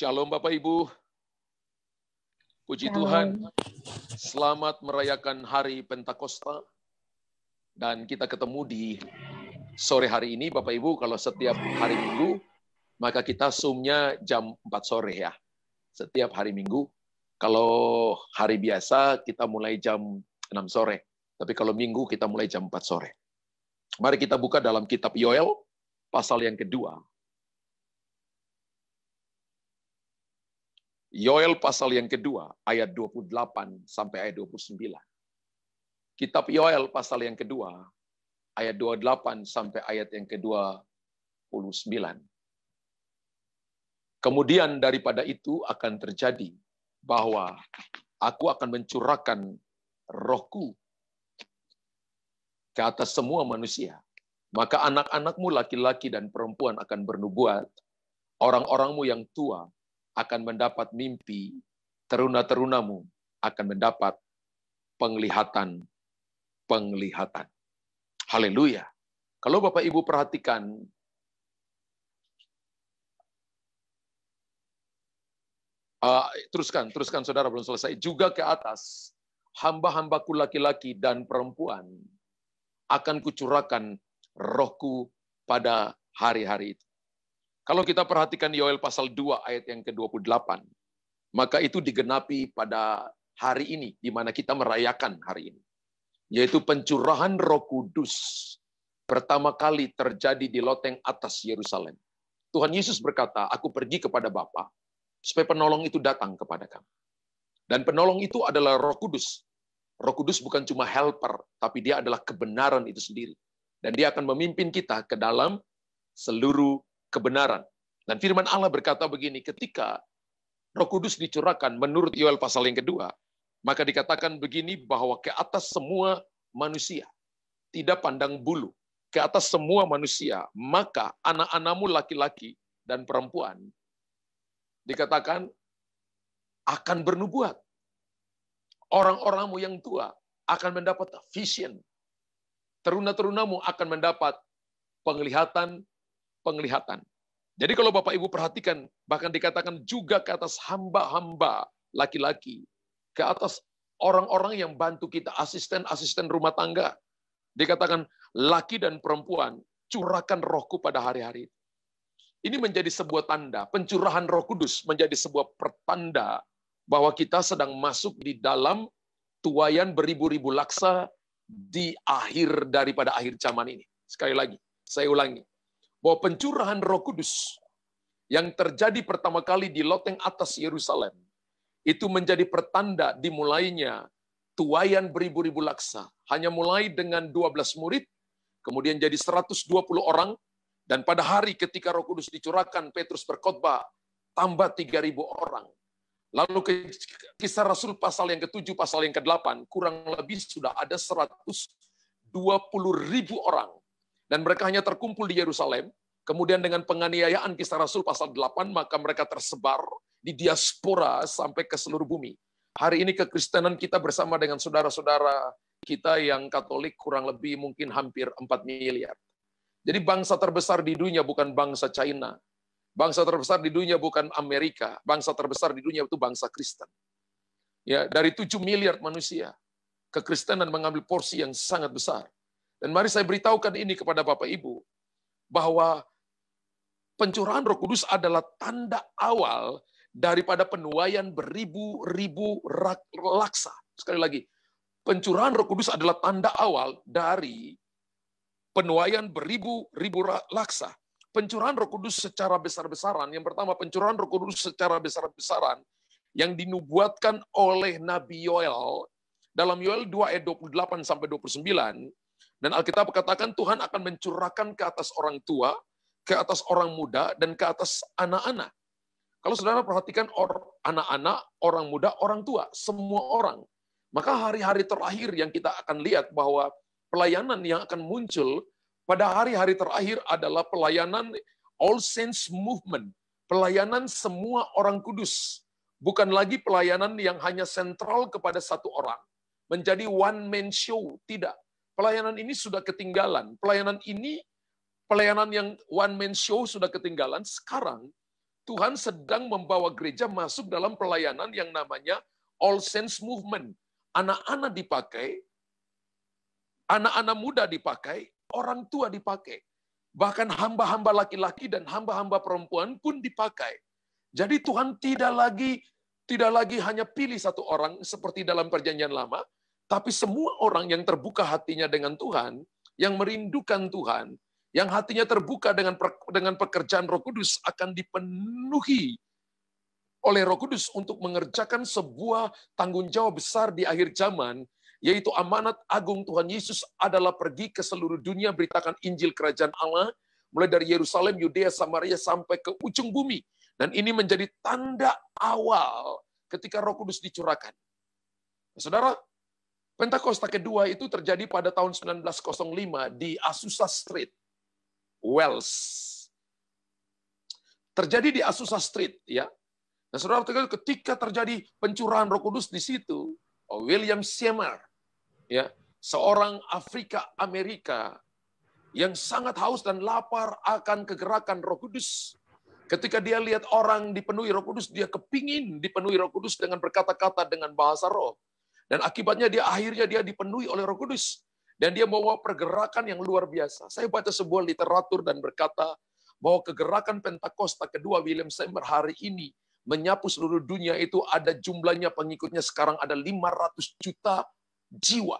Shalom Bapak Ibu, puji Tuhan, selamat merayakan hari Pentakosta. Dan kita ketemu di sore hari ini Bapak Ibu, kalau setiap hari Minggu, maka kita Zoom-nya jam 4 sore ya. Setiap hari Minggu, kalau hari biasa kita mulai jam 6 sore. Tapi kalau Minggu kita mulai jam 4 sore. Mari kita buka dalam kitab Yoel, pasal yang kedua. Yoel pasal yang kedua, ayat 28 sampai ayat 29. Kitab Yoel pasal yang kedua, ayat 28 sampai ayat yang ke-29. Kemudian daripada itu akan terjadi bahwa aku akan mencurahkan rohku ke atas semua manusia. Maka anak-anakmu laki-laki dan perempuan akan bernubuat, orang-orangmu yang tua akan mendapat mimpi, teruna-terunamu akan mendapat penglihatan. Haleluya. Kalau Bapak Ibu perhatikan, teruskan saudara, belum selesai. Juga ke atas, hamba-hambaku laki-laki dan perempuan akan kucurahkan rohku pada hari-hari itu. Kalau kita perhatikan Yoel pasal 2 ayat yang ke-28, maka itu digenapi pada hari ini, di mana kita merayakan hari ini. Yaitu pencurahan Roh Kudus pertama kali terjadi di loteng atas Yerusalem. Tuhan Yesus berkata, aku pergi kepada Bapa, supaya penolong itu datang kepada kamu. Dan penolong itu adalah Roh Kudus. Roh Kudus bukan cuma helper, tapi dia adalah kebenaran itu sendiri. Dan dia akan memimpin kita ke dalam seluruh kebenaran. Dan firman Allah berkata begini, ketika Roh Kudus dicurahkan menurut Yoel pasal yang kedua, maka dikatakan begini bahwa ke atas semua manusia, tidak pandang bulu, ke atas semua manusia, maka anak-anakmu laki-laki dan perempuan, dikatakan akan bernubuat. Orang-orangmu yang tua akan mendapat vision. Teruna-terunamu akan mendapat penglihatan. Jadi kalau Bapak Ibu perhatikan, bahkan dikatakan juga ke atas hamba-hamba laki-laki, ke atas orang-orang yang bantu kita, asisten rumah tangga. Dikatakan laki dan perempuan, curahkan rohku pada hari-hari itu. Ini menjadi sebuah tanda, pencurahan Roh Kudus menjadi sebuah pertanda bahwa kita sedang masuk di dalam tuaian beribu-ribu laksa di akhir daripada akhir zaman ini. Sekali lagi, saya ulangi. Bahwa pencurahan Roh Kudus yang terjadi pertama kali di loteng atas Yerusalem itu menjadi pertanda dimulainya tuaian beribu-ribu laksa. Hanya mulai dengan 12 murid, kemudian jadi 120 orang, dan pada hari ketika Roh Kudus dicurahkan, Petrus berkhotbah, tambah 3.000 orang. Lalu Kisah Rasul pasal yang ke-7, pasal yang ke-8, kurang lebih sudah ada 120.000 orang. Dan mereka hanya terkumpul di Yerusalem. Kemudian dengan penganiayaan Kisah Rasul pasal 8, maka mereka tersebar di diaspora sampai ke seluruh bumi. Hari ini kekristenan kita bersama dengan saudara-saudara kita yang Katolik kurang lebih mungkin hampir 4 miliar. Jadi bangsa terbesar di dunia bukan bangsa China. Bangsa terbesar di dunia bukan Amerika. Bangsa terbesar di dunia itu bangsa Kristen. Ya, dari 7 miliar manusia, kekristenan mengambil porsi yang sangat besar. Dan mari saya beritahukan ini kepada Bapak Ibu, bahwa pencurahan Roh Kudus adalah tanda awal daripada penuaian beribu-ribu laksa. Sekali lagi, pencurahan Roh Kudus adalah tanda awal dari penuaian beribu-ribu laksa. Pencurahan Roh Kudus secara besar-besaran, yang pertama pencurahan Roh Kudus secara besar-besaran yang dinubuatkan oleh Nabi Yoel dalam Yoel 2 ayat 28 sampai 29. Dan Alkitab katakan Tuhan akan mencurahkan ke atas orang tua, ke atas orang muda, dan ke atas anak-anak. Kalau saudara perhatikan anak-anak, orang muda, orang tua, semua orang. Maka hari-hari terakhir yang kita akan lihat bahwa pelayanan yang akan muncul pada hari-hari terakhir adalah pelayanan All Saints Movement. Pelayanan semua orang kudus. Bukan lagi pelayanan yang hanya sentral kepada satu orang. Menjadi one-man show. Tidak. Pelayanan ini sudah ketinggalan. Pelayanan yang one-man show sudah ketinggalan. Sekarang Tuhan sedang membawa gereja masuk dalam pelayanan yang namanya All Saints Movement. Anak-anak dipakai, anak-anak muda dipakai, orang tua dipakai. Bahkan hamba-hamba laki-laki dan hamba-hamba perempuan pun dipakai. Jadi Tuhan tidak lagi hanya pilih satu orang seperti dalam perjanjian lama, tapi semua orang yang terbuka hatinya dengan Tuhan, yang merindukan Tuhan, yang hatinya terbuka dengan pekerjaan Roh Kudus akan dipenuhi oleh Roh Kudus untuk mengerjakan sebuah tanggung jawab besar di akhir zaman, yaitu amanat agung Tuhan Yesus adalah pergi ke seluruh dunia, beritakan Injil Kerajaan Allah, mulai dari Yerusalem, Yudea, Samaria, sampai ke ujung bumi. Dan ini menjadi tanda awal ketika Roh Kudus dicurahkan. Saudara, Pentakosta kedua itu terjadi pada tahun 1905 di Azusa Street, Wales. Terjadi di Azusa Street, ya. Nah, saudara, ketika terjadi pencurahan Roh Kudus di situ, William Seymour, ya, seorang Afrika Amerika yang sangat haus dan lapar akan kegerakan Roh Kudus. Ketika dia lihat orang dipenuhi Roh Kudus, dia kepingin dipenuhi Roh Kudus dengan berkata-kata dengan bahasa roh. Dan akibatnya akhirnya dia dipenuhi oleh Roh Kudus. Dan dia membawa pergerakan yang luar biasa. Saya baca sebuah literatur dan berkata bahwa kegerakan Pentakosta kedua William Seymour hari ini menyapu seluruh dunia itu ada jumlahnya pengikutnya sekarang ada 500 juta jiwa.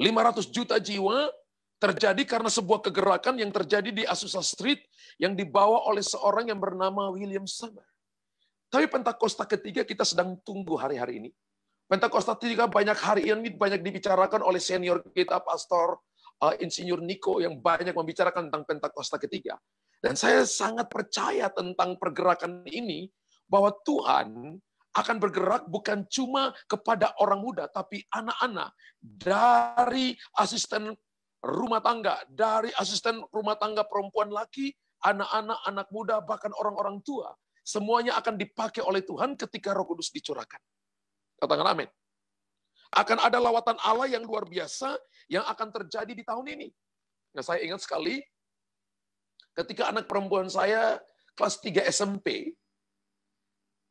500 juta jiwa terjadi karena sebuah kegerakan yang terjadi di Azusa Street yang dibawa oleh seorang yang bernama William Seymour. Tapi Pentakosta ketiga kita sedang tunggu hari-hari ini. Pentakosta ketiga hari ini banyak dibicarakan oleh senior kita, Pastor Insinyur Niko, yang banyak membicarakan tentang Pentakosta ketiga. Dan saya sangat percaya tentang pergerakan ini, bahwa Tuhan akan bergerak bukan cuma kepada orang muda, tapi anak-anak, dari asisten rumah tangga, dari asisten rumah tangga perempuan laki, anak-anak, anak muda, bahkan orang-orang tua. Semuanya akan dipakai oleh Tuhan ketika Roh Kudus dicurahkan. Katakan amin. Akan ada lawatan Allah yang luar biasa yang akan terjadi di tahun ini. Nah, saya ingat sekali ketika anak perempuan saya kelas 3 SMP,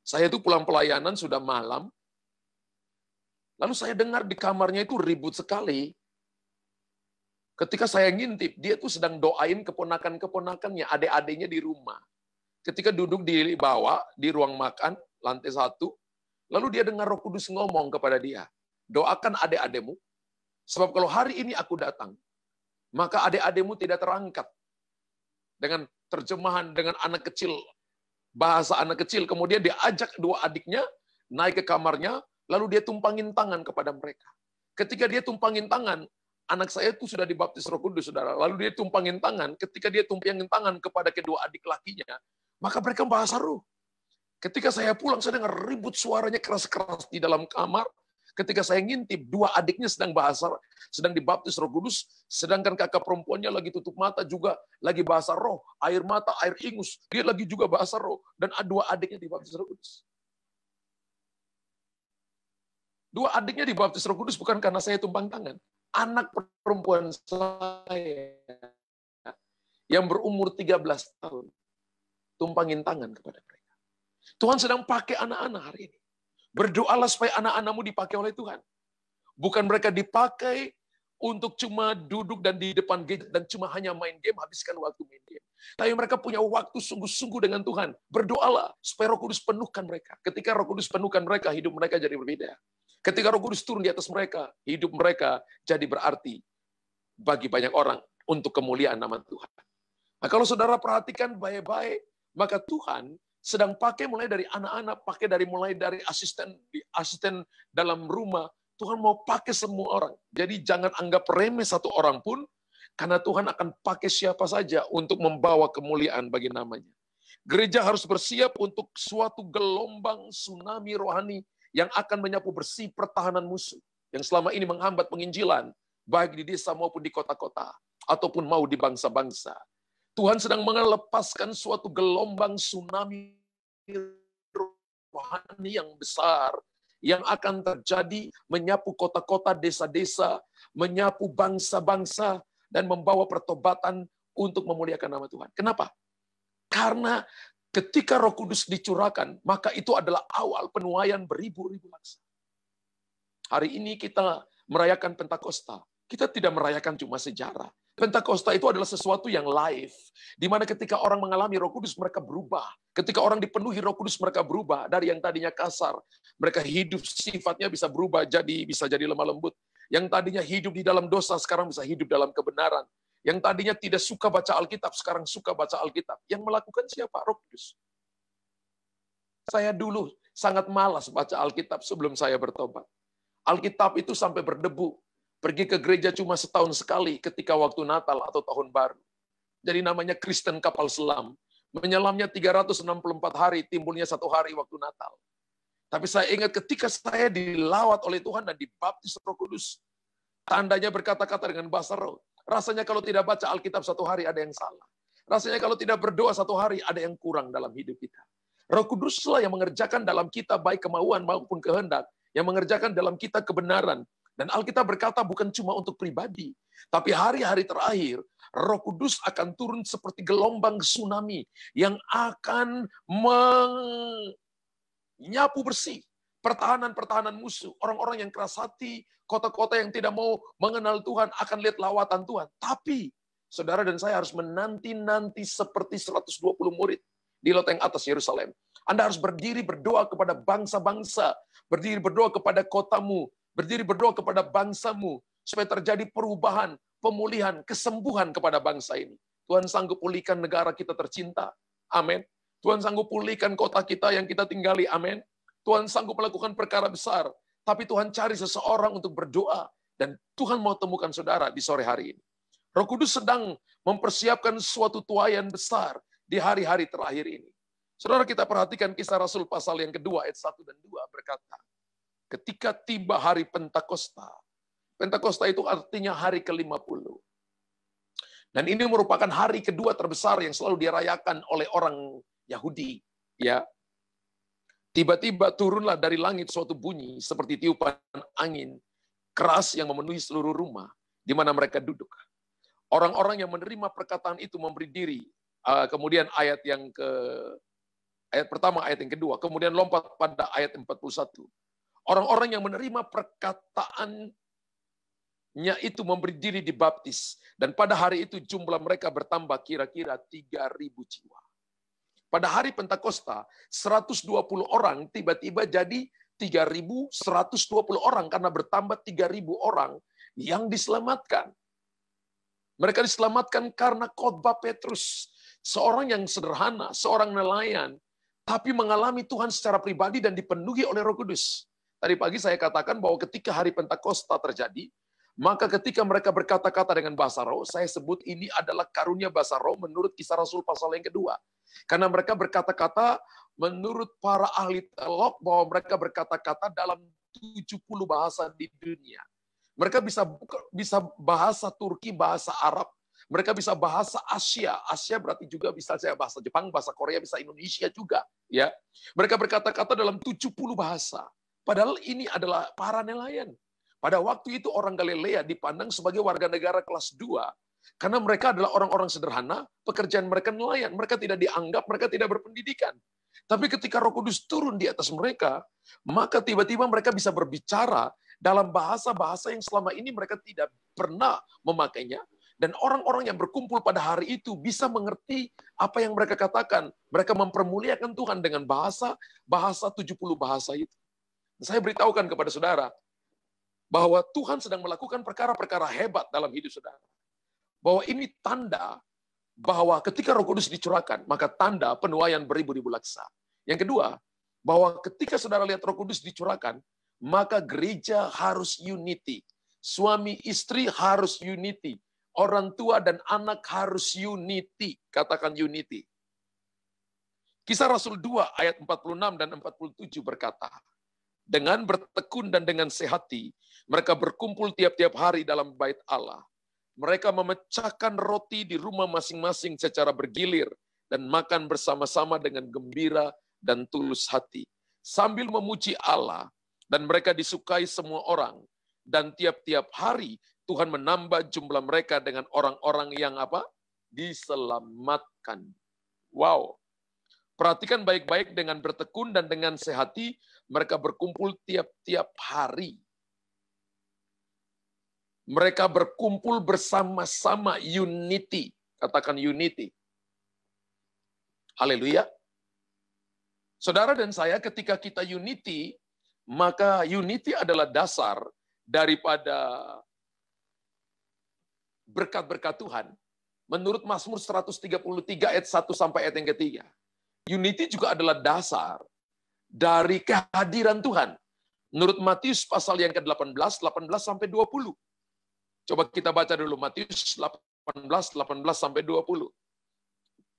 saya itu pulang pelayanan sudah malam, lalu saya dengar di kamarnya itu ribut sekali. Ketika saya ngintip, dia tuh sedang doain keponakan-keponakannya, adik-adiknya di rumah. Ketika duduk di bawah, di ruang makan, lantai 1, lalu dia dengar Roh Kudus ngomong kepada dia, doakan adik-adikmu, sebab kalau hari ini aku datang, maka adik-adikmu tidak terangkat. Dengan terjemahan dengan anak kecil, bahasa anak kecil, kemudian dia ajak dua adiknya naik ke kamarnya, lalu dia tumpangin tangan kepada mereka. Ketika dia tumpangin tangan, anak saya itu sudah dibaptis Roh Kudus, saudara. Lalu dia tumpangin tangan, ketika dia tumpangin tangan kepada kedua adik lakinya, maka mereka bahasa roh. Ketika saya pulang, saya dengar ribut suaranya keras-keras di dalam kamar. Ketika saya ngintip, dua adiknya sedang dibaptis Roh Kudus, sedangkan kakak perempuannya lagi tutup mata juga, lagi bahasa roh, air mata, air ingus, dia lagi juga bahasa roh, dan dua adiknya dibaptis Roh Kudus. Dua adiknya dibaptis Roh Kudus bukan karena saya tumpang tangan. Anak perempuan saya yang berumur 13 tahun, tumpangin tangan kepada mereka. Tuhan sedang pakai anak-anak hari ini. Berdoalah supaya anak-anakmu dipakai oleh Tuhan. Bukan mereka dipakai untuk cuma duduk dan di depan gadget dan cuma hanya main game, habiskan waktu main game. Tapi mereka punya waktu sungguh-sungguh dengan Tuhan. Berdoalah supaya Roh Kudus penuhkan mereka. Ketika Roh Kudus penuhkan mereka, hidup mereka jadi berbeda. Ketika Roh Kudus turun di atas mereka, hidup mereka jadi berarti bagi banyak orang untuk kemuliaan nama Tuhan. Nah, kalau saudara perhatikan baik-baik, maka Tuhan sedang pakai mulai dari anak-anak, mulai dari asisten dalam rumah. Tuhan mau pakai semua orang. Jadi jangan anggap remeh satu orang pun, karena Tuhan akan pakai siapa saja untuk membawa kemuliaan bagi namanya. Gereja harus bersiap untuk suatu gelombang tsunami rohani yang akan menyapu bersih pertahanan musuh, yang selama ini menghambat penginjilan, baik di desa maupun di kota-kota, ataupun mau di bangsa-bangsa. Tuhan sedang melepaskan suatu gelombang tsunami rohani yang besar yang akan terjadi, menyapu kota-kota, desa-desa, menyapu bangsa-bangsa, dan membawa pertobatan untuk memuliakan nama Tuhan. Kenapa? Karena ketika Roh Kudus dicurahkan, maka itu adalah awal penuaian beribu-ribu laksa. Hari ini kita merayakan Pentakosta. Kita tidak merayakan cuma sejarah. Pentakosta itu adalah sesuatu yang live. Di mana ketika orang mengalami Roh Kudus, mereka berubah. Ketika orang dipenuhi Roh Kudus, mereka berubah. Dari yang tadinya kasar, mereka hidup sifatnya bisa berubah, bisa jadi lemah lembut. Yang tadinya hidup di dalam dosa, sekarang bisa hidup dalam kebenaran. Yang tadinya tidak suka baca Alkitab, sekarang suka baca Alkitab. Yang melakukan siapa? Roh Kudus. Saya dulu sangat malas baca Alkitab sebelum saya bertobat. Alkitab itu sampai berdebu. Pergi ke gereja cuma setahun sekali ketika waktu Natal atau Tahun Baru. Jadi namanya Kristen kapal selam. Menyelamnya 364 hari, timbulnya 1 hari waktu Natal. Tapi saya ingat ketika saya dilawat oleh Tuhan dan dibaptis Roh Kudus. Tandanya berkata-kata dengan bahasa roh. Rasanya kalau tidak baca Alkitab 1 hari ada yang salah. Rasanya kalau tidak berdoa 1 hari ada yang kurang dalam hidup kita. Roh Kuduslah yang mengerjakan dalam kita baik kemauan maupun kehendak. Yang mengerjakan dalam kita kebenaran. Dan Alkitab berkata bukan cuma untuk pribadi, tapi hari-hari terakhir, Roh Kudus akan turun seperti gelombang tsunami yang akan menyapu bersih pertahanan-pertahanan musuh. Orang-orang yang keras hati, kota-kota yang tidak mau mengenal Tuhan akan lihat lawatan Tuhan. Tapi, saudara dan saya harus menanti-nanti seperti 120 murid di loteng atas Yerusalem. Anda harus berdiri berdoa kepada bangsa-bangsa, berdiri berdoa kepada kotamu, berdiri berdoa kepada bangsamu, supaya terjadi perubahan, pemulihan, kesembuhan kepada bangsa ini. Tuhan sanggup pulihkan negara kita tercinta. Amin. Tuhan sanggup pulihkan kota kita yang kita tinggali. Amin. Tuhan sanggup melakukan perkara besar. Tapi Tuhan cari seseorang untuk berdoa. Dan Tuhan mau temukan saudara di sore hari ini. Roh Kudus sedang mempersiapkan suatu tuaian besar di hari-hari terakhir ini. Saudara, kita perhatikan Kisah Rasul pasal yang kedua, ayat 1 dan 2 berkata, ketika tiba hari Pentakosta. Pentakosta itu artinya hari ke-50. Dan ini merupakan hari kedua terbesar yang selalu dirayakan oleh orang Yahudi. Ya, tiba-tiba turunlah dari langit suatu bunyi seperti tiupan angin keras yang memenuhi seluruh rumah di mana mereka duduk. Orang-orang yang menerima perkataan itu memberi diri. Kemudian ayat pertama, ayat yang kedua. Kemudian lompat pada ayat 41. Orang-orang yang menerima perkataannya itu memberi diri dibaptis. Dan pada hari itu jumlah mereka bertambah kira-kira 3.000 jiwa. Pada hari Pentakosta, 120 orang tiba-tiba jadi 3.120 orang karena bertambah 3.000 orang yang diselamatkan. Mereka diselamatkan karena khotbah Petrus. Seorang yang sederhana, seorang nelayan, tapi mengalami Tuhan secara pribadi dan dipenuhi oleh Roh Kudus. Tadi pagi saya katakan bahwa ketika hari Pentakosta terjadi, maka ketika mereka berkata-kata dengan bahasa roh, saya sebut ini adalah karunia bahasa roh menurut Kisah Rasul pasal yang kedua. Karena mereka berkata-kata menurut para ahli teolog bahwa mereka berkata-kata dalam 70 bahasa di dunia. Mereka bisa bahasa Turki, bahasa Arab. Mereka bisa bahasa Asia. Asia berarti juga bisa saya bahasa Jepang, bahasa Korea, bisa Indonesia juga. Ya, mereka berkata-kata dalam 70 bahasa. Padahal ini adalah para nelayan. Pada waktu itu orang Galilea dipandang sebagai warga negara kelas 2. Karena mereka adalah orang-orang sederhana, pekerjaan mereka nelayan. Mereka tidak dianggap, mereka tidak berpendidikan. Tapi ketika Roh Kudus turun di atas mereka, maka tiba-tiba mereka bisa berbicara dalam bahasa-bahasa yang selama ini mereka tidak pernah memakainya. Dan orang-orang yang berkumpul pada hari itu bisa mengerti apa yang mereka katakan. Mereka mempermuliakan Tuhan dengan bahasa 70 bahasa itu. Saya beritahukan kepada saudara bahwa Tuhan sedang melakukan perkara-perkara hebat dalam hidup saudara. Bahwa ini tanda bahwa ketika Roh Kudus dicurahkan, maka tanda penuaian beribu-ribu laksa. Yang kedua, bahwa ketika saudara lihat Roh Kudus dicurahkan, maka gereja harus unity. Suami istri harus unity. Orang tua dan anak harus unity. Katakan unity. Kisah Rasul 2 ayat 46 dan 47 berkata, dengan bertekun dan dengan sehati, mereka berkumpul tiap-tiap hari dalam bait Allah. Mereka memecahkan roti di rumah masing-masing secara bergilir dan makan bersama-sama dengan gembira dan tulus hati. Sambil memuji Allah, dan mereka disukai semua orang. Dan tiap-tiap hari Tuhan menambah jumlah mereka dengan orang-orang yang diselamatkan. Wow. Perhatikan baik-baik, dengan bertekun dan dengan sehati, mereka berkumpul tiap-tiap hari. Mereka berkumpul bersama-sama, unity. Katakan unity. Haleluya. Saudara dan saya, ketika kita unity, maka unity adalah dasar daripada berkat-berkat Tuhan. Menurut Mazmur 133 ayat 1 sampai ayat yang ketiga. Unity juga adalah dasar dari kehadiran Tuhan. Menurut Matius pasal yang ke-18, 18 sampai 20. Coba kita baca dulu Matius 18, 18 sampai 20.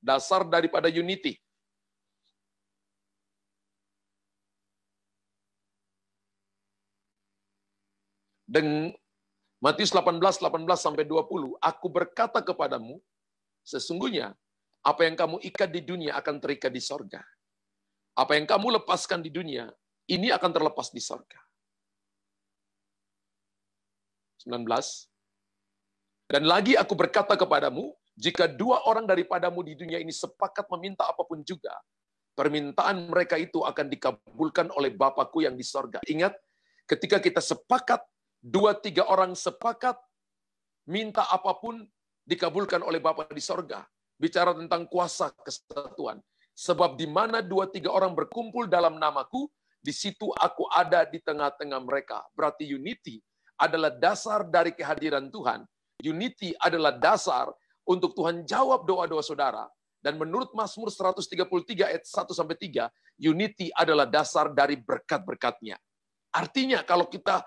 Dasar daripada unity. Dan Matius 18, 18 sampai 20. Aku berkata kepadamu, sesungguhnya apa yang kamu ikat di dunia akan terikat di sorga. Apa yang kamu lepaskan di dunia, ini akan terlepas di sorga. 19. Dan lagi aku berkata kepadamu, jika dua orang daripadamu di dunia ini sepakat meminta apapun juga, permintaan mereka itu akan dikabulkan oleh Bapakku yang di sorga. Ingat, ketika kita sepakat, 2-3 orang sepakat, minta apapun dikabulkan oleh Bapa di sorga. Bicara tentang kuasa kesatuan. Sebab di mana 2-3 orang berkumpul dalam namaku, di situ aku ada di tengah-tengah mereka. Berarti unity adalah dasar dari kehadiran Tuhan. Unity adalah dasar untuk Tuhan jawab doa-doa saudara. Dan menurut Mazmur 133 ayat 1-3, unity adalah dasar dari berkat-berkatnya. Artinya kalau kita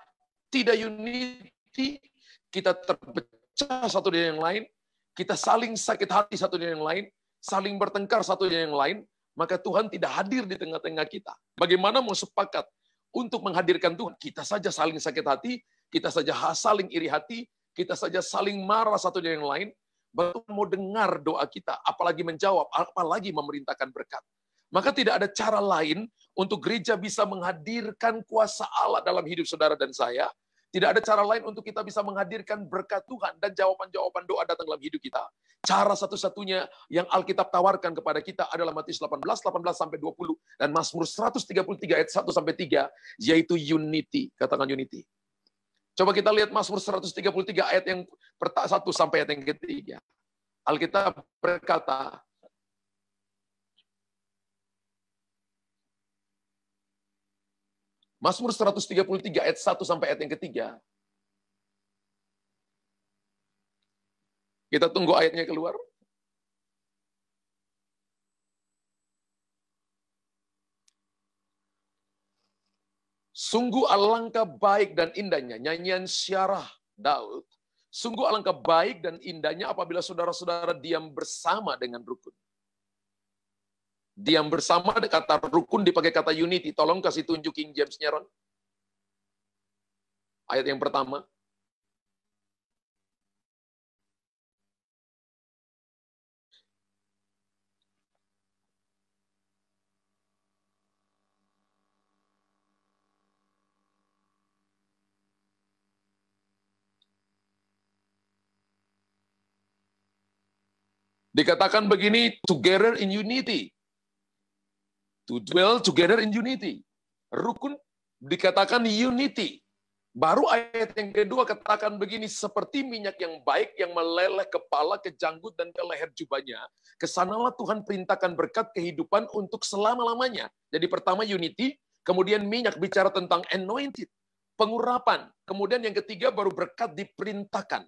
tidak unity, kita terpecah satu dengan yang lain, kita saling sakit hati satu dengan yang lain, saling bertengkar satu dengan yang lain, maka Tuhan tidak hadir di tengah-tengah kita. Bagaimana mau sepakat untuk menghadirkan Tuhan? Kita saja saling sakit hati, kita saja saling iri hati, kita saja saling marah satu dengan yang lain, baru mau dengar doa kita, apalagi menjawab, apalagi memerintahkan berkat. Maka tidak ada cara lain untuk gereja bisa menghadirkan kuasa Allah dalam hidup saudara dan saya. Tidak ada cara lain untuk kita bisa menghadirkan berkat Tuhan dan jawaban-jawaban doa datang dalam hidup kita. Cara satu-satunya yang Alkitab tawarkan kepada kita adalah Matius 18, 18 sampai 20 dan Mazmur 133 ayat 1 sampai 3, yaitu unity. Katakan unity. Coba kita lihat Mazmur 133 ayat yang 1 sampai ayat yang ketiga. Alkitab berkata, Mazmur 133 ayat 1 sampai ayat yang ketiga. Kita tunggu ayatnya keluar. Sungguh alangkah baik dan indahnya, nyanyian syarah Daud. Sungguh alangkah baik dan indahnya apabila saudara-saudara diam bersama dengan rukun. Diam bersama, kata rukun dipakai kata unity. Tolong kasih tunjuk King James-nya, Ron. Ayat yang pertama. Dikatakan begini, together in unity. To dwell together in unity. Rukun dikatakan unity. Baru ayat yang kedua katakan begini, seperti minyak yang baik yang meleleh kepala, ke janggut, dan ke leher jubahnya. Kesanalah Tuhan perintahkan berkat kehidupan untuk selama-lamanya. Jadi pertama unity, kemudian minyak bicara tentang anointed, pengurapan. Kemudian yang ketiga baru berkat diperintahkan.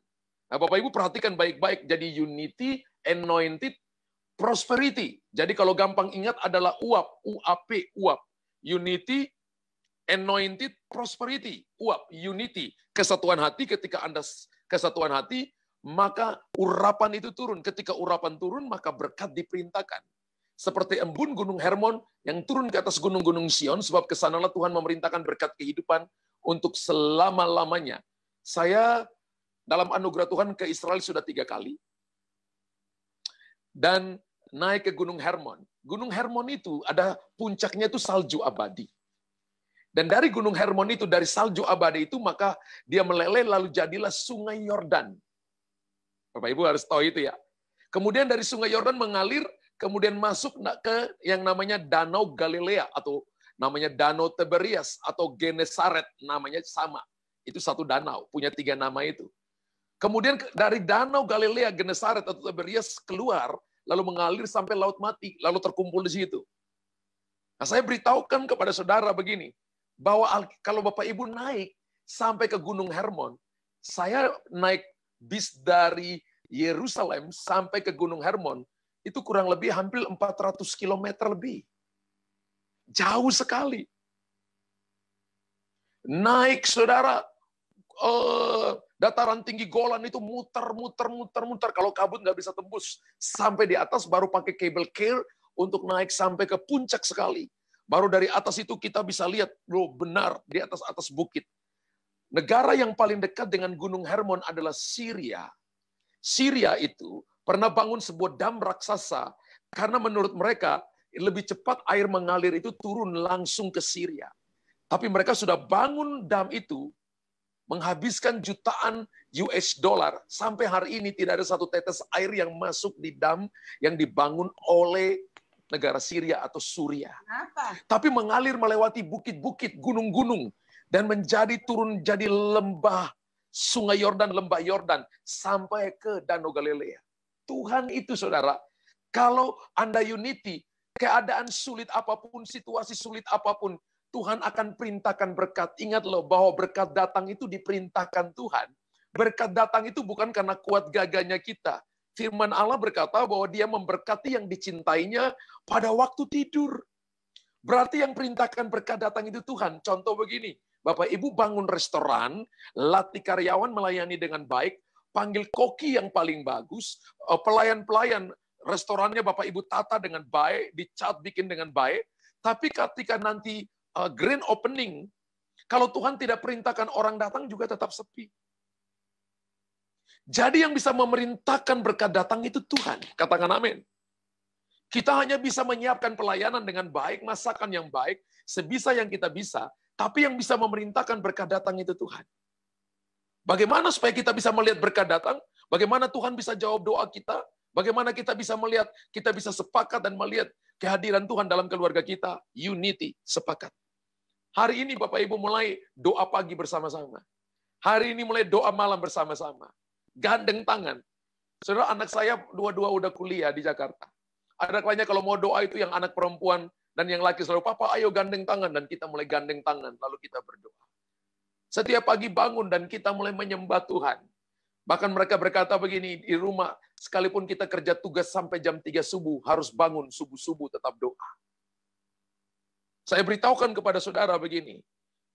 Nah, Bapak Ibu perhatikan baik-baik. Jadi unity, anointed, prosperity. Jadi kalau gampang ingat adalah uap, UAP, uap. Unity, anointed, prosperity, uap, unity. Kesatuan hati, ketika Anda kesatuan hati, maka urapan itu turun. Ketika urapan turun, maka berkat diperintahkan. Seperti embun Gunung Hermon yang turun ke atas gunung-gunung Sion, sebab kesanalah Tuhan memerintahkan berkat kehidupan untuk selama-lamanya. Saya dalam anugerah Tuhan ke Israel sudah 3 kali. Dan naik ke Gunung Hermon. Gunung Hermon itu ada puncaknya itu salju abadi. Dan dari Gunung Hermon itu, dari salju abadi itu, maka dia meleleh lalu jadilah sungai Yordan. Bapak Ibu harus tahu itu ya. Kemudian dari sungai Yordan mengalir kemudian masuk ke yang namanya Danau Galilea atau namanya Danau Tiberias atau Genesaret, namanya sama. Itu satu danau, punya 3 nama itu. Kemudian dari Danau Galilea, Genesaret atau Tiberias keluar, lalu mengalir sampai Laut Mati, lalu terkumpul di situ. Nah, saya beritahukan kepada saudara begini, bahwa kalau Bapak Ibu naik sampai ke Gunung Hermon, saya naik bis dari Yerusalem sampai ke Gunung Hermon, itu kurang lebih hampir 400 km lebih. Jauh sekali. Naik saudara, dataran tinggi Golan itu muter. Kalau kabut nggak bisa tembus. Sampai di atas baru pakai cable car untuk naik sampai ke puncak sekali. Baru dari atas itu kita bisa lihat, loh benar di atas bukit. Negara yang paling dekat dengan Gunung Hermon adalah Syria. Syria itu pernah bangun sebuah dam raksasa karena menurut mereka lebih cepat air mengalir itu turun langsung ke Syria. Tapi mereka sudah bangun dam itu, menghabiskan jutaan US dollar. Sampai hari ini tidak ada satu tetes air yang masuk di dam yang dibangun oleh negara Syria atau Suria. Tapi mengalir melewati bukit-bukit, gunung-gunung, dan menjadi turun jadi lembah Sungai Yordan, lembah Yordan, sampai ke Danau Galilea. Tuhan itu saudara, kalau Anda unity, keadaan sulit apapun, situasi sulit apapun, Tuhan akan perintahkan berkat. Ingat loh bahwa berkat datang itu diperintahkan Tuhan. Berkat datang itu bukan karena kuat gagahnya kita. Firman Allah berkata bahwa dia memberkati yang dicintainya pada waktu tidur. Berarti yang perintahkan berkat datang itu Tuhan. Contoh begini, Bapak Ibu bangun restoran, latih karyawan melayani dengan baik, panggil koki yang paling bagus, pelayan-pelayan restorannya Bapak Ibu tata dengan baik, dicat bikin dengan baik, tapi ketika nanti grand opening, kalau Tuhan tidak perintahkan orang datang juga tetap sepi. Jadi yang bisa memerintahkan berkat datang itu Tuhan. Katakan amin. Kita hanya bisa menyiapkan pelayanan dengan baik, masakan yang baik, sebisa yang kita bisa, tapi yang bisa memerintahkan berkat datang itu Tuhan. Bagaimana supaya kita bisa melihat berkat datang? Bagaimana Tuhan bisa jawab doa kita? Bagaimana kita bisa melihat, kita bisa sepakat dan melihat kehadiran Tuhan dalam keluarga kita? Unity, sepakat. Hari ini Bapak Ibu mulai doa pagi bersama-sama. Hari ini mulai doa malam bersama-sama. Gandeng tangan. Saudara, anak saya dua-dua udah kuliah di Jakarta. Ada kalanya kalau mau doa itu yang anak perempuan dan yang laki selalu, Papa ayo gandeng tangan. Dan kita mulai gandeng tangan, lalu kita berdoa. Setiap pagi bangun dan kita mulai menyembah Tuhan. Bahkan mereka berkata begini, di rumah, sekalipun kita kerja tugas sampai jam 3 subuh, harus bangun subuh-subuh tetap doa. Saya beritahukan kepada saudara begini,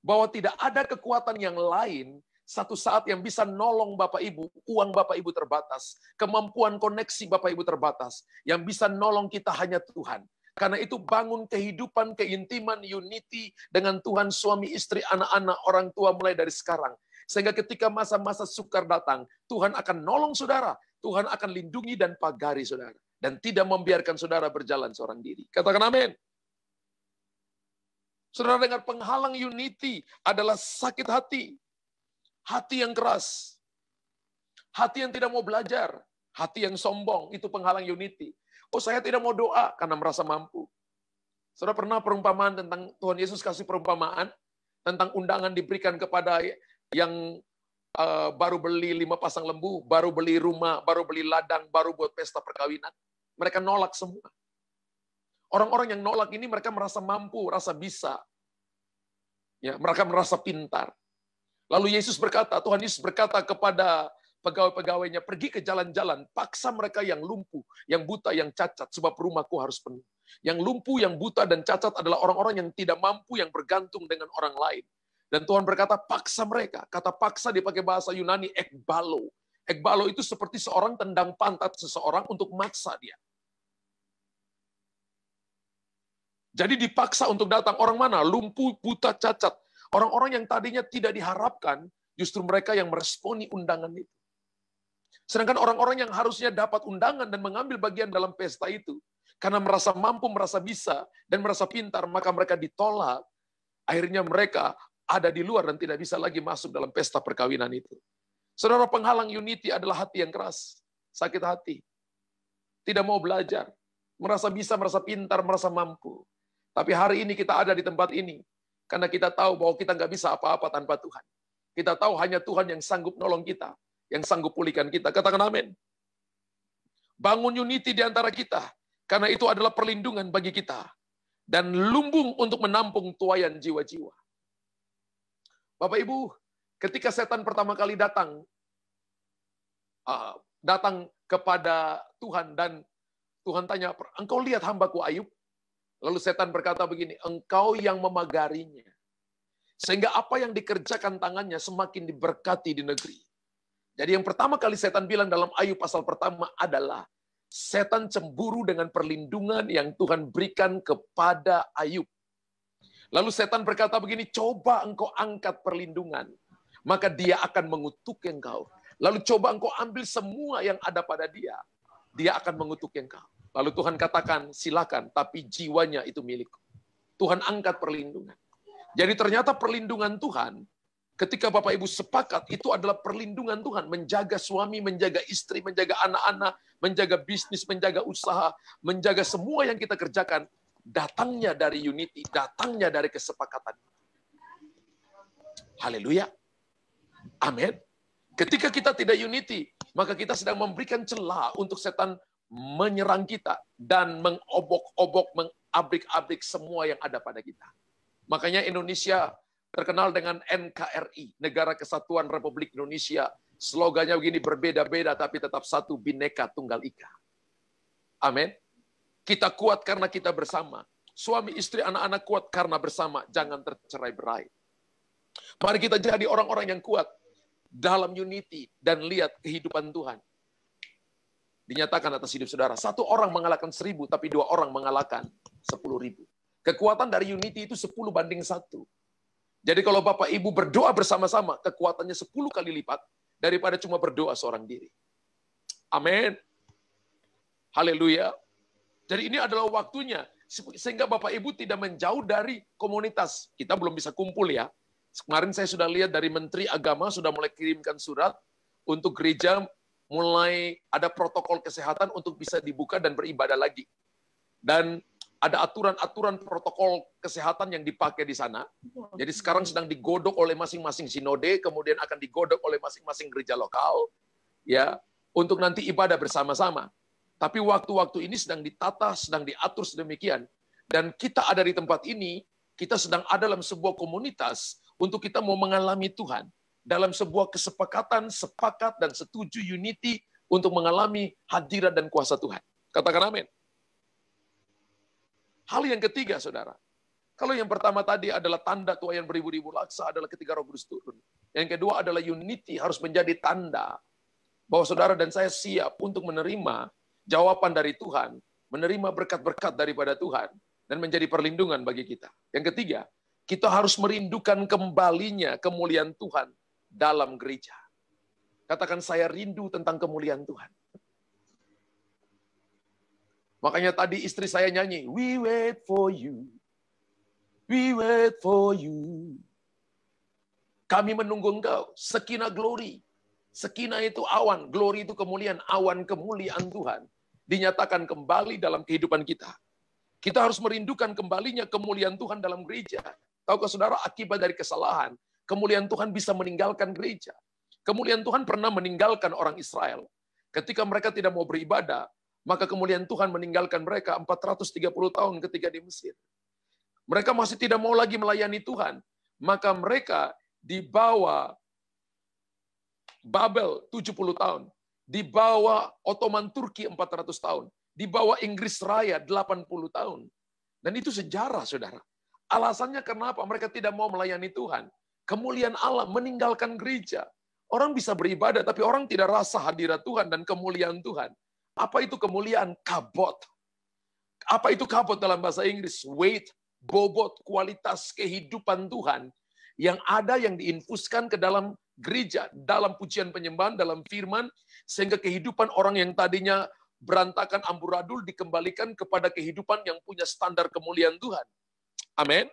bahwa tidak ada kekuatan yang lain satu saat yang bisa nolong Bapak Ibu, uang Bapak Ibu terbatas, kemampuan koneksi Bapak Ibu terbatas, yang bisa nolong kita hanya Tuhan. Karena itu bangun kehidupan, keintiman, unity dengan Tuhan, suami, istri, anak-anak, orang tua mulai dari sekarang. Sehingga ketika masa-masa sukar datang, Tuhan akan nolong saudara, Tuhan akan lindungi dan pagari saudara, dan tidak membiarkan saudara berjalan seorang diri. Katakan amin. Saudara dengar, penghalang unity adalah sakit hati. Hati yang keras. Hati yang tidak mau belajar. Hati yang sombong, itu penghalang unity. Oh, saya tidak mau doa karena merasa mampu. Saudara pernah perumpamaan tentang Tuhan Yesus kasih perumpamaan tentang undangan diberikan kepada yang baru beli 5 pasang lembu, baru beli rumah, baru beli ladang, baru buat pesta perkawinan. Mereka nolak semua. Orang-orang yang nolak ini mereka merasa mampu, rasa bisa. Ya, mereka merasa pintar. Lalu Yesus berkata, Tuhan Yesus berkata kepada pegawai-pegawainya, pergi ke jalan-jalan, paksa mereka yang lumpuh, yang buta, yang cacat, sebab rumahku harus penuh. Yang lumpuh, yang buta, dan cacat adalah orang-orang yang tidak mampu, yang bergantung dengan orang lain. Dan Tuhan berkata, paksa mereka. Kata paksa dipakai bahasa Yunani, ekbalo. Ekbalo itu seperti seorang tendang pantat seseorang untuk maksa dia. Jadi dipaksa untuk datang. Orang mana? Lumpuh, buta, cacat. Orang-orang yang tadinya tidak diharapkan, justru mereka yang meresponi undangan itu. Sedangkan orang-orang yang harusnya dapat undangan dan mengambil bagian dalam pesta itu, karena merasa mampu, merasa bisa, dan merasa pintar, maka mereka ditolak. Akhirnya mereka ada di luar dan tidak bisa lagi masuk dalam pesta perkawinan itu. Saudara, penghalang unity adalah hati yang keras, sakit hati, tidak mau belajar, merasa bisa, merasa pintar, merasa mampu. Tapi hari ini kita ada di tempat ini karena kita tahu bahwa kita nggak bisa apa-apa tanpa Tuhan. Kita tahu hanya Tuhan yang sanggup nolong kita, yang sanggup pulihkan kita. Katakan amin. Bangun unity di antara kita, karena itu adalah perlindungan bagi kita. Dan lumbung untuk menampung tuaian jiwa-jiwa. Bapak Ibu, ketika setan pertama kali datang kepada Tuhan, dan Tuhan tanya, engkau lihat hambaku Ayub? Lalu setan berkata begini, engkau yang memagarinya. Sehingga apa yang dikerjakan tangannya semakin diberkati di negeri. Jadi yang pertama kali setan bilang dalam Ayub pasal pertama adalah, setan cemburu dengan perlindungan yang Tuhan berikan kepada Ayub. Lalu setan berkata begini, coba engkau angkat perlindungan, maka dia akan mengutuk engkau. Lalu coba engkau ambil semua yang ada pada dia, dia akan mengutuk engkau. Lalu Tuhan katakan, silakan, tapi jiwanya itu milikku. Tuhan angkat perlindungan. Jadi ternyata perlindungan Tuhan, ketika Bapak Ibu sepakat, itu adalah perlindungan Tuhan. Menjaga suami, menjaga istri, menjaga anak-anak, menjaga bisnis, menjaga usaha, menjaga semua yang kita kerjakan. Datangnya dari unity, datangnya dari kesepakatan. Haleluya. Amin. Ketika kita tidak unity, maka kita sedang memberikan celah untuk setan menyerang kita dan mengobok-obok, mengabrik-abrik semua yang ada pada kita. Makanya Indonesia terkenal dengan NKRI, Negara Kesatuan Republik Indonesia. Slogannya begini, berbeda-beda tapi tetap satu, Bhinneka Tunggal Ika. Amin. Kita kuat karena kita bersama. Suami, istri, anak-anak kuat karena bersama. Jangan tercerai-berai. Mari kita jadi orang-orang yang kuat dalam unity dan lihat kehidupan Tuhan. Dinyatakan atas hidup saudara. 1 orang mengalahkan 1000, tapi 2 orang mengalahkan 10.000. Kekuatan dari unity itu 10:1. Jadi kalau Bapak Ibu berdoa bersama-sama, kekuatannya 10 kali lipat daripada cuma berdoa seorang diri. Amin. Haleluya. Jadi ini adalah waktunya, sehingga Bapak Ibu tidak menjauh dari komunitas. Kita belum bisa kumpul ya. Kemarin saya sudah lihat dari Menteri Agama sudah mulai kirimkan surat untuk gereja mulai ada protokol kesehatan untuk bisa dibuka dan beribadah lagi. Dan ada aturan-aturan protokol kesehatan yang dipakai di sana. Jadi sekarang sedang digodok oleh masing-masing sinode, kemudian akan digodok oleh masing-masing gereja lokal, ya, untuk nanti ibadah bersama-sama. Tapi waktu-waktu ini sedang ditata, sedang diatur sedemikian. Dan kita ada di tempat ini, kita sedang ada dalam sebuah komunitas untuk kita mau mengalami Tuhan. Dalam sebuah kesepakatan, sepakat, dan setuju unity untuk mengalami hadirat dan kuasa Tuhan. Katakan amin. Hal yang ketiga, saudara. Kalau yang pertama tadi adalah tanda tuaian beribu-ribu laksa adalah ketika Roh Kudus turun. Yang kedua adalah unity harus menjadi tanda bahwa saudara dan saya siap untuk menerima jawaban dari Tuhan, menerima berkat-berkat daripada Tuhan, dan menjadi perlindungan bagi kita. Yang ketiga, kita harus merindukan kembalinya kemuliaan Tuhan dalam gereja. Katakan, saya rindu tentang kemuliaan Tuhan. Makanya tadi istri saya nyanyi, we wait for you, we wait for you. Kami menunggu engkau, Shekinah glory. Shekinah itu awan, glory itu kemuliaan, awan kemuliaan Tuhan dinyatakan kembali dalam kehidupan kita. Kita harus merindukan kembalinya kemuliaan Tuhan dalam gereja. Tahukah saudara, akibat dari kesalahan, kemuliaan Tuhan bisa meninggalkan gereja. Kemuliaan Tuhan pernah meninggalkan orang Israel. Ketika mereka tidak mau beribadah, maka kemuliaan Tuhan meninggalkan mereka 430 tahun ketika di Mesir. Mereka masih tidak mau lagi melayani Tuhan. Maka mereka dibawa Babel 70 tahun. Dibawa Ottoman Turki 400 tahun. Dibawa Inggris Raya 80 tahun. Dan itu sejarah, saudara. Alasannya kenapa? Mereka tidak mau melayani Tuhan. Kemuliaan Allah meninggalkan gereja. Orang bisa beribadah, tapi orang tidak rasa hadirat Tuhan dan kemuliaan Tuhan. Apa itu kemuliaan? Kabot. Apa itu kabot dalam bahasa Inggris? Weight, bobot, kualitas kehidupan Tuhan yang ada, yang diinfuskan ke dalam gereja, dalam pujian penyembahan, dalam firman, sehingga kehidupan orang yang tadinya berantakan amburadul dikembalikan kepada kehidupan yang punya standar kemuliaan Tuhan. Amin.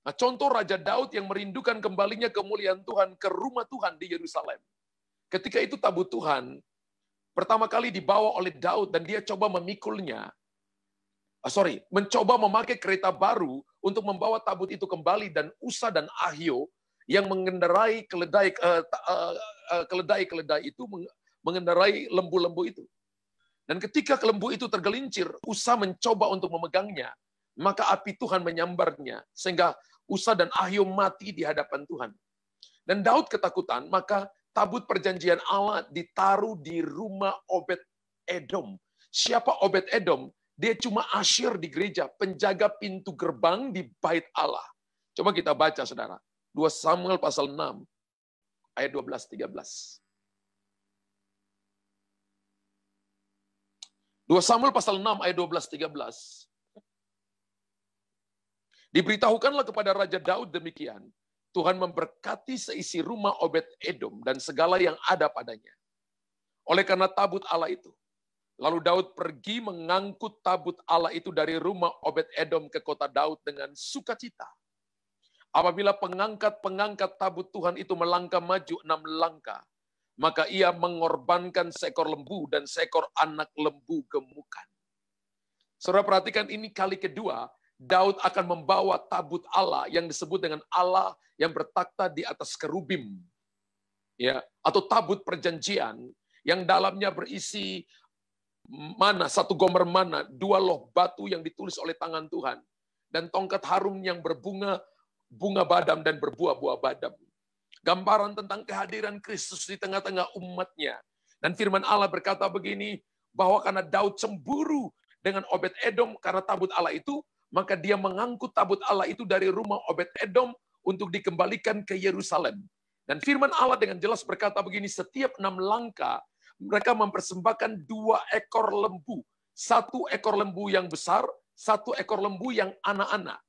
Nah, contoh Raja Daud yang merindukan kembalinya kemuliaan Tuhan ke rumah Tuhan di Yerusalem. Ketika itu tabut Tuhan pertama kali dibawa oleh Daud dan dia coba memikulnya. mencoba memakai kereta baru untuk membawa tabut itu kembali, dan Usa dan Ahio yang mengendarai keledai itu mengendarai lembu-lembu itu. Dan ketika lembu itu tergelincir, Usa mencoba untuk memegangnya, maka api Tuhan menyambarnya sehingga Usa dan Ahio mati di hadapan Tuhan. Dan Daud ketakutan, maka tabut perjanjian Allah ditaruh di rumah Obed-Edom. Siapa Obed-Edom? Dia cuma asyir di gereja, penjaga pintu gerbang di bait Allah. Coba kita baca, saudara. 2 Samuel pasal 6, ayat 12-13. 2 Samuel pasal 6, ayat 12-13. Diberitahukanlah kepada Raja Daud demikian. Tuhan memberkati seisi rumah Obed-Edom dan segala yang ada padanya. Oleh karena tabut Allah itu. Lalu Daud pergi mengangkut tabut Allah itu dari rumah Obed-Edom ke kota Daud dengan sukacita. Apabila pengangkat tabut Tuhan itu melangkah maju 6 langkah, maka ia mengorbankan seekor lembu dan seekor anak lembu gemukan. Saudara perhatikan, ini kali kedua Daud akan membawa tabut Allah yang disebut dengan Allah yang bertakhta di atas kerubim, ya, atau tabut perjanjian yang dalamnya berisi mana, 1 gomer mana, 2 loh batu yang ditulis oleh tangan Tuhan, dan tongkat harum yang berbunga badam dan berbuah-buah badam. Gambaran tentang kehadiran Kristus di tengah-tengah umatnya. Dan firman Allah berkata begini, bahwa karena Daud cemburu dengan Obed-Edom karena tabut Allah itu, maka dia mengangkut tabut Allah itu dari rumah Obed-Edom untuk dikembalikan ke Yerusalem. Dan firman Allah dengan jelas berkata begini, setiap 6 langkah, mereka mempersembahkan 2 ekor lembu. 1 ekor lembu yang besar, 1 ekor lembu yang anak-anak.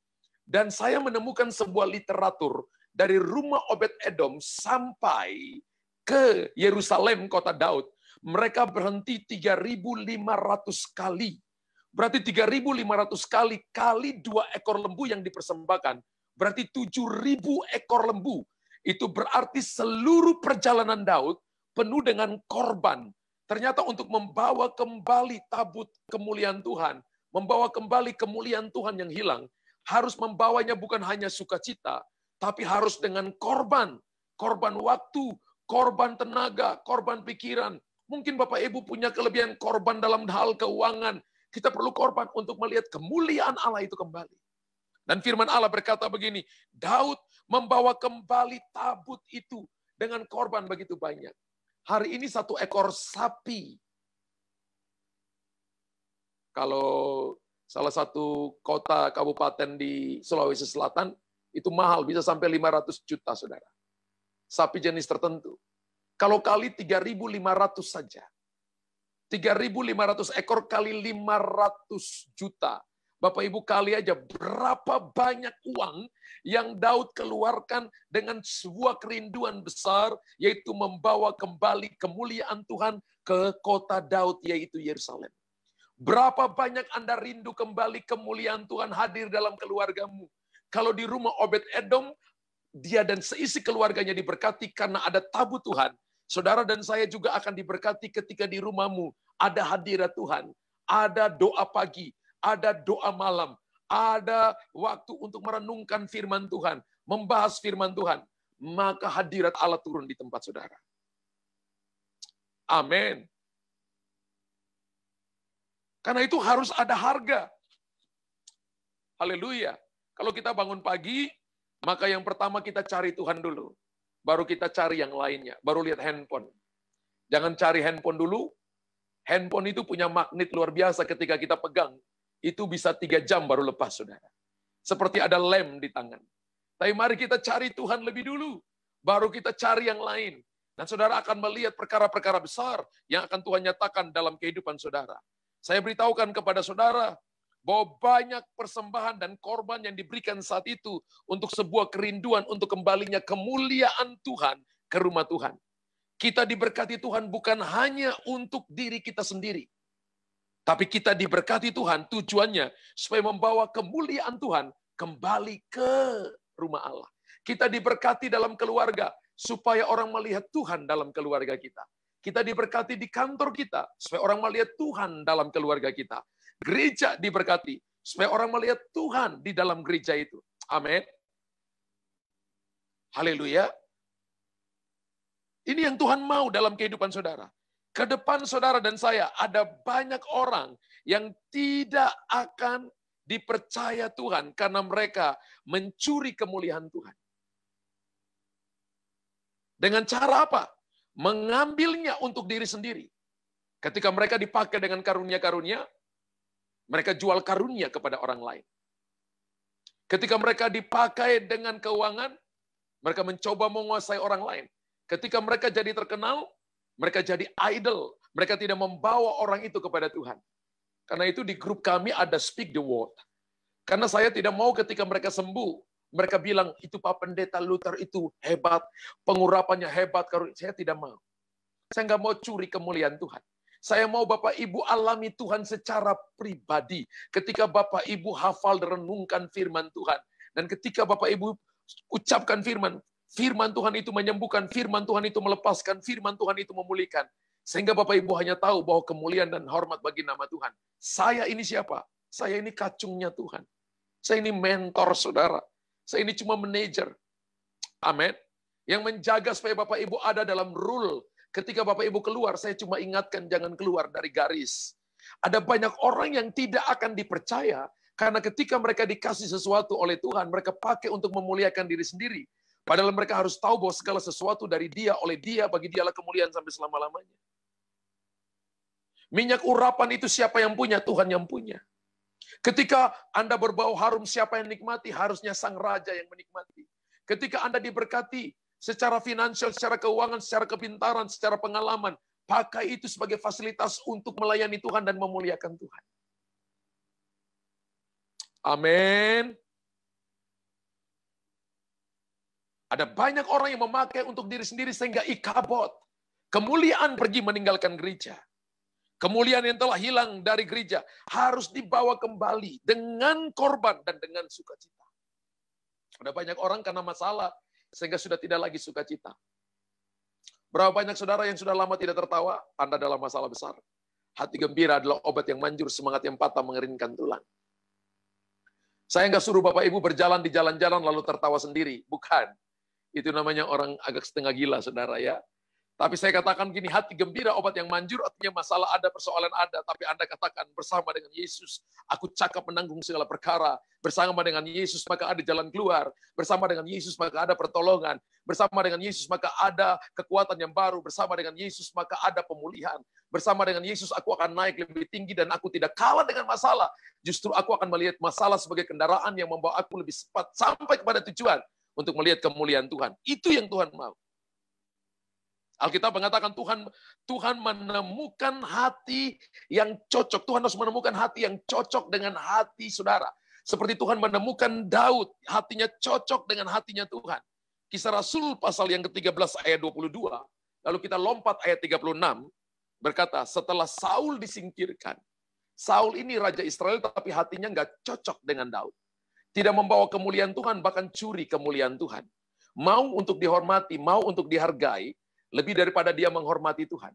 Dan saya menemukan sebuah literatur dari rumah Obed-Edom sampai ke Yerusalem, kota Daud. Mereka berhenti 3.500 kali. Berarti 3.500 kali 2 ekor lembu yang dipersembahkan. Berarti 7.000 ekor lembu. Itu berarti seluruh perjalanan Daud penuh dengan korban. Ternyata untuk membawa kembali tabut kemuliaan Tuhan, membawa kembali kemuliaan Tuhan yang hilang, harus membawanya bukan hanya sukacita, tapi harus dengan korban. Korban waktu, korban tenaga, korban pikiran. Mungkin Bapak Ibu punya kelebihan korban dalam hal keuangan. Kita perlu korban untuk melihat kemuliaan Allah itu kembali. Dan firman Allah berkata begini, Daud membawa kembali tabut itu dengan korban begitu banyak. Hari ini 1 ekor sapi. Kalau salah satu kota kabupaten di Sulawesi Selatan, itu mahal, bisa sampai 500 juta, saudara. Sapi jenis tertentu. Kalau kali 3.500 saja. 3.500 ekor kali 500 juta. Bapak Ibu kali aja berapa banyak uang yang Daud keluarkan dengan sebuah kerinduan besar, yaitu membawa kembali kemuliaan Tuhan ke kota Daud, yaitu Yerusalem. Berapa banyak Anda rindu kembali kemuliaan Tuhan hadir dalam keluargamu. Kalau di rumah Obed-Edom, dia dan seisi keluarganya diberkati karena ada tabut Tuhan. Saudara dan saya juga akan diberkati ketika di rumahmu ada hadirat Tuhan, ada doa pagi, ada doa malam, ada waktu untuk merenungkan firman Tuhan, membahas firman Tuhan, maka hadirat Allah turun di tempat saudara. Amin. Karena itu harus ada harga. Haleluya. Kalau kita bangun pagi, maka yang pertama kita cari Tuhan dulu. Baru kita cari yang lainnya. Baru lihat handphone. Jangan cari handphone dulu. Handphone itu punya magnet luar biasa ketika kita pegang. Itu bisa 3 jam baru lepas, saudara. Seperti ada lem di tangan. Tapi mari kita cari Tuhan lebih dulu. Baru kita cari yang lain. Dan saudara akan melihat perkara-perkara besar yang akan Tuhan nyatakan dalam kehidupan saudara. Saya beritahukan kepada saudara bahwa banyak persembahan dan korban yang diberikan saat itu untuk sebuah kerinduan untuk kembalinya kemuliaan Tuhan ke rumah Tuhan. Kita diberkati Tuhan bukan hanya untuk diri kita sendiri. Tapi kita diberkati Tuhan tujuannya supaya membawa kemuliaan Tuhan kembali ke rumah Allah. Kita diberkati dalam keluarga supaya orang melihat Tuhan dalam keluarga kita. Kita diberkati di kantor kita supaya orang melihat Tuhan dalam keluarga kita. gereja diberkati, supaya orang melihat Tuhan di dalam gereja itu. Amin. Haleluya. Ini yang Tuhan mau dalam kehidupan saudara. Ke depan saudara dan saya, ada banyak orang yang tidak akan dipercaya Tuhan karena mereka mencuri kemuliaan Tuhan. Dengan cara apa? Mengambilnya untuk diri sendiri. Ketika mereka dipakai dengan karunia-karunia, mereka jual karunia kepada orang lain. Ketika mereka dipakai dengan keuangan, mereka mencoba menguasai orang lain. Ketika mereka jadi terkenal, mereka jadi idol. Mereka tidak membawa orang itu kepada Tuhan. Karena itu di grup kami ada speak the word. Karena saya tidak mau ketika mereka sembuh, mereka bilang, itu Pak Pendeta Luther itu hebat, pengurapannya hebat. Saya tidak mau. Saya nggak mau curi kemuliaan Tuhan. Saya mau Bapak Ibu alami Tuhan secara pribadi. Ketika Bapak Ibu hafal dan renungkan firman Tuhan. Dan ketika Bapak Ibu ucapkan firman, firman Tuhan itu menyembuhkan, firman Tuhan itu melepaskan, firman Tuhan itu memulihkan. Sehingga Bapak Ibu hanya tahu bahwa kemuliaan dan hormat bagi nama Tuhan. Saya ini siapa? Saya ini kacungnya Tuhan. Saya ini mentor saudara. Saya ini cuma manajer. Amin. Yang menjaga supaya Bapak Ibu ada dalam rule. Ketika Bapak Ibu keluar, saya cuma ingatkan jangan keluar dari garis. Ada banyak orang yang tidak akan dipercaya karena ketika mereka dikasih sesuatu oleh Tuhan, mereka pakai untuk memuliakan diri sendiri. Padahal mereka harus tahu bahwa segala sesuatu dari Dia, oleh Dia, bagi Dialah kemuliaan sampai selama-lamanya. Minyak urapan itu siapa yang punya? Tuhan yang punya. Ketika Anda berbau harum, siapa yang nikmati? Harusnya Sang Raja yang menikmati. Ketika Anda diberkati, secara finansial, secara keuangan, secara kepintaran, secara pengalaman, pakai itu sebagai fasilitas untuk melayani Tuhan dan memuliakan Tuhan. Amin. Ada banyak orang yang memakai untuk diri sendiri sehingga ikabot. Kemuliaan pergi meninggalkan gereja. Kemuliaan yang telah hilang dari gereja harus dibawa kembali dengan korban dan dengan sukacita. Ada banyak orang karena masalah sehingga sudah tidak lagi sukacita. Berapa banyak saudara yang sudah lama tidak tertawa? Anda dalam masalah besar. Hati gembira adalah obat yang manjur, semangat yang patah mengeringkan tulang. Saya nggak suruh Bapak Ibu berjalan di jalan-jalan lalu tertawa sendiri. Bukan. Itu namanya orang agak setengah gila, saudara ya. Tapi saya katakan gini, hati gembira obat yang manjur, artinya masalah ada, persoalan ada. Tapi Anda katakan bersama dengan Yesus, aku cakap menanggung segala perkara. Bersama dengan Yesus maka ada jalan keluar. Bersama dengan Yesus maka ada pertolongan. Bersama dengan Yesus maka ada kekuatan yang baru. Bersama dengan Yesus maka ada pemulihan. Bersama dengan Yesus aku akan naik lebih tinggi dan aku tidak kalah dengan masalah. Justru aku akan melihat masalah sebagai kendaraan yang membawa aku lebih cepat sampai kepada tujuan untuk melihat kemuliaan Tuhan. Itu yang Tuhan mau. Alkitab mengatakan Tuhan menemukan hati yang cocok. Tuhan harus menemukan hati yang cocok dengan hati saudara. Seperti Tuhan menemukan Daud, hatinya cocok dengan hatinya Tuhan. Kisah Rasul pasal yang ke-13 ayat 22. Lalu kita lompat ayat 36. Berkata, setelah Saul disingkirkan. Saul ini Raja Israel tapi hatinya nggak cocok dengan Daud. Tidak membawa kemuliaan Tuhan, bahkan curi kemuliaan Tuhan. Mau untuk dihormati, mau untuk dihargai, lebih daripada dia menghormati Tuhan.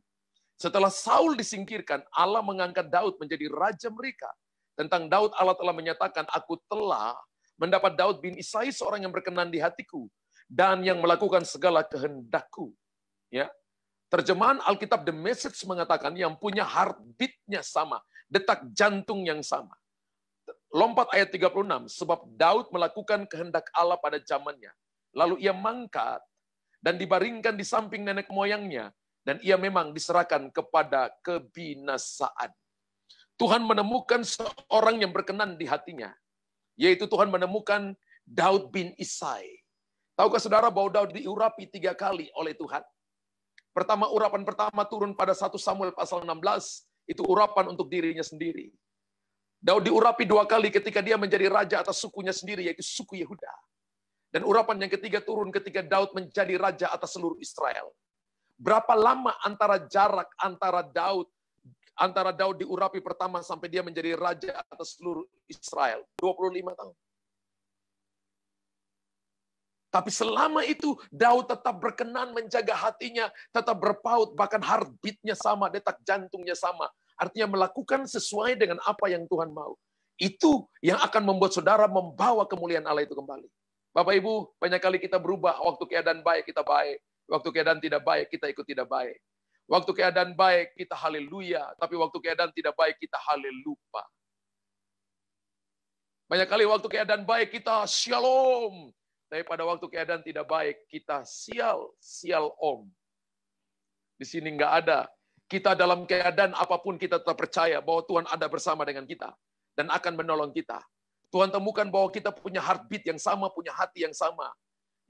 Setelah Saul disingkirkan, Allah mengangkat Daud menjadi raja mereka. Tentang Daud, Allah telah menyatakan, aku telah mendapat Daud bin Isai, seorang yang berkenan di hatiku, dan yang melakukan segala kehendakku. Ya. Terjemahan Alkitab The Message mengatakan, yang punya heartbeat-nya sama, detak jantung yang sama. Lompat ayat 36, sebab Daud melakukan kehendak Allah pada zamannya. Lalu ia mangkat, dan dibaringkan di samping nenek moyangnya. Dan ia memang diserahkan kepada kebinasaan. Tuhan menemukan seorang yang berkenan di hatinya. Yaitu Tuhan menemukan Daud bin Isai. Tahukah saudara bahwa Daud diurapi 3 kali oleh Tuhan? Pertama, urapan pertama turun pada 1 Samuel pasal 16. Itu urapan untuk dirinya sendiri. Daud diurapi 2 kali ketika dia menjadi raja atas sukunya sendiri, yaitu suku Yehuda. Dan urapan yang ketiga turun ketika Daud menjadi raja atas seluruh Israel. Berapa lama jarak antara Daud diurapi pertama sampai dia menjadi raja atas seluruh Israel? 25 tahun. Tapi selama itu Daud tetap berkenan menjaga hatinya, tetap berpaut, bahkan heartbeat-nya sama, detak jantungnya sama. artinya melakukan sesuai dengan apa yang Tuhan mau. Itu yang akan membuat saudara membawa kemuliaan Allah itu kembali. Bapak Ibu, banyak kali kita berubah, waktu keadaan baik kita baik, waktu keadaan tidak baik kita ikut tidak baik. Waktu keadaan baik kita haleluya, tapi waktu keadaan tidak baik kita halelupa. Banyak kali waktu keadaan baik kita shalom, tapi pada waktu keadaan tidak baik kita sial om. Di sini nggak ada. Kita dalam keadaan apapun kita tetap percaya bahwa Tuhan ada bersama dengan kita dan akan menolong kita. Tuhan temukan bahwa kita punya heartbeat yang sama, punya hati yang sama,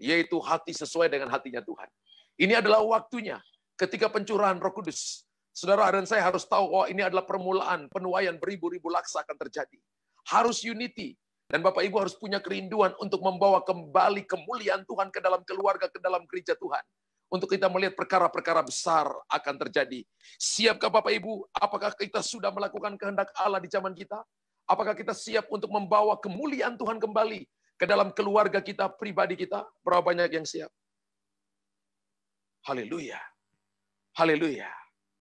yaitu hati sesuai dengan hatinya Tuhan. Ini adalah waktunya ketika pencurahan Roh Kudus. Saudara dan saya harus tahu bahwa ini adalah permulaan penuaian beribu-ribu laksa akan terjadi. Harus unity. Dan Bapak Ibu harus punya kerinduan untuk membawa kembali kemuliaan Tuhan ke dalam keluarga, ke dalam gereja Tuhan. Untuk kita melihat perkara-perkara besar akan terjadi. Siapkah Bapak Ibu? Apakah kita sudah melakukan kehendak Allah di zaman kita? Apakah kita siap untuk membawa kemuliaan Tuhan kembali ke dalam keluarga kita, pribadi kita? Berapa banyak yang siap? Haleluya. Haleluya.